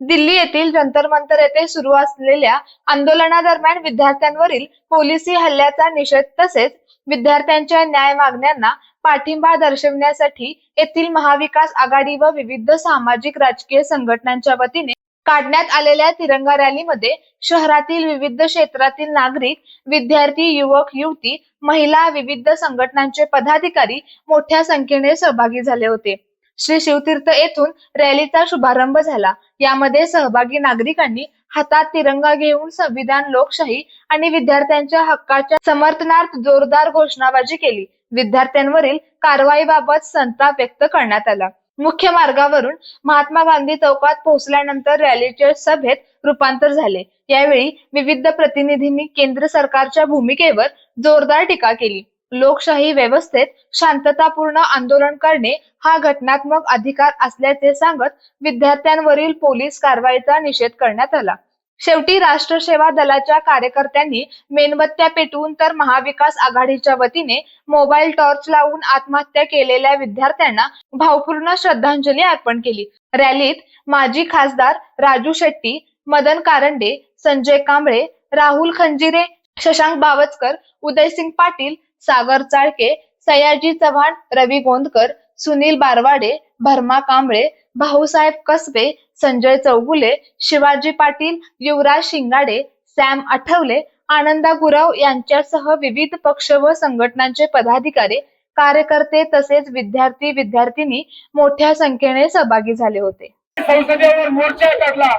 दिल्ली येथील जंतर मंतर येथे सुरू असलेल्या आंदोलनादरम्यान विद्यार्थ्यांवरील पोलिसी हल्ल्याचा निषेध तसेच विद्यार्थ्यांच्या न्याय मागण्यांना पाठिंबा दर्शविण्यासाठी येथील महाविकास आघाडी व विविध सामाजिक राजकीय संघटनांच्या वतीने काढण्यात आलेल्या तिरंगा रॅलीमध्ये शहरातील विविध क्षेत्रातील नागरिक, विद्यार्थी, युवक, युवती, महिला, विविध संघटनांचे पदाधिकारी मोठ्या संख्येने सहभागी झाले होते. श्री शिवतीर्थ येथून रॅलीचा शुभारंभ झाला. यामध्ये सहभागी नागरिकांनी हातात तिरंगा घेऊन संविधान, लोकशाही आणि विद्यार्थ्यांच्या हक्काच्या समर्थनार्थ जोरदार घोषणाबाजी केली. विद्यार्थ्यांवरील कारवाईबाबत संताप व्यक्त करण्यात आला. मुख्य मार्गावरून महात्मा गांधी चौकात पोहोचल्यानंतर रॅलीचे सभेत रूपांतर झाले. यावेळी विविध प्रतिनिधींनी केंद्र सरकारच्या भूमिकेवर जोरदार टीका केली. लोकशाही व्यवस्थेत शांततापूर्ण आंदोलन करणे हा घटनात्मक अधिकार असल्याचे सांगत विद्यार्थ्यांवरील पोलीस कारवाईचा निषेध करण्यात आला. शेवटी राष्ट्र सेवा दलाच्या कार्यकर्त्यांनी मेणबत्त्या पेटवून तर महाविकास आघाडीच्या वतीने मोबाईल टॉर्च लावून आत्महत्या केलेल्या विद्यार्थ्यांना भावपूर्ण श्रद्धांजली अर्पण केली. रॅलीत माजी खासदार राजू शेट्टी, मदन कारंडे, संजय कांबळे, राहुल खंजिरे, शशांक बावस्कर, उदयसिंग पाटील, सागर चाळके, सयाजी चव्हाण, रवी गोंदकर, सुनील बारवाडे, भरमा कांबळे, भाऊसाहेब कसबे, संजय चौगुले, शिवाजी पाटील, युवराज शिंगाडे, सॅम आठवले, आनंदा गुरव यांच्यासह विविध पक्ष व संघटनांचे पदाधिकारी, कार्यकर्ते तसेच विद्यार्थी विद्यार्थिनी मोठ्या संख्येने सहभागी झाले होते. संसदेवर मोर्चा काढला.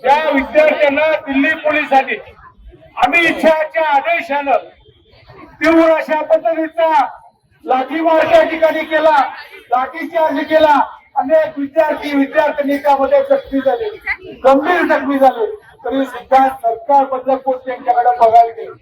त्या विद्यार्थ्यांना दिल्ली पोलिसांनी अमित शहाच्या आदेशानं तीव्र अशा पद्धतीचा लाठीमार त्या ठिकाणी केला, लाठीचार्ज केला. अनेक विद्यार्थ्यांनी त्यामध्ये जखमी झाले, गंभीर जखमी झाले. तरी सुद्धा सरकार बदलपूर त्यांच्याकडे बघायला गेले,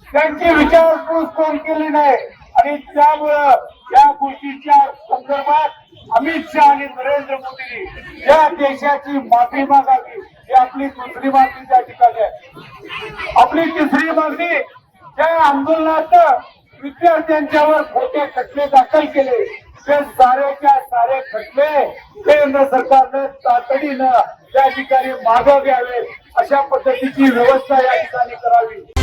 त्यांची विचारपूस कोण केली नाही. आणि त्यामुळं या गोष्टीच्या संदर्भात अमित शहा आणि नरेंद्र मोदींनी या देशाची माफी मागावी. ही आपली दुसरी मागणी त्या ठिकाणी आहे. आपली तिसरी मागणी, त्या आंदोलनात विद्यार्थ्यांच्यावर खोटे खटले दाखल केले, ते सारेच्या सारे खटले केंद्र सरकारनं तातडीनं त्या ठिकाणी मागे घ्यावे, अशा पद्धतीची व्यवस्था या ठिकाणी करावी.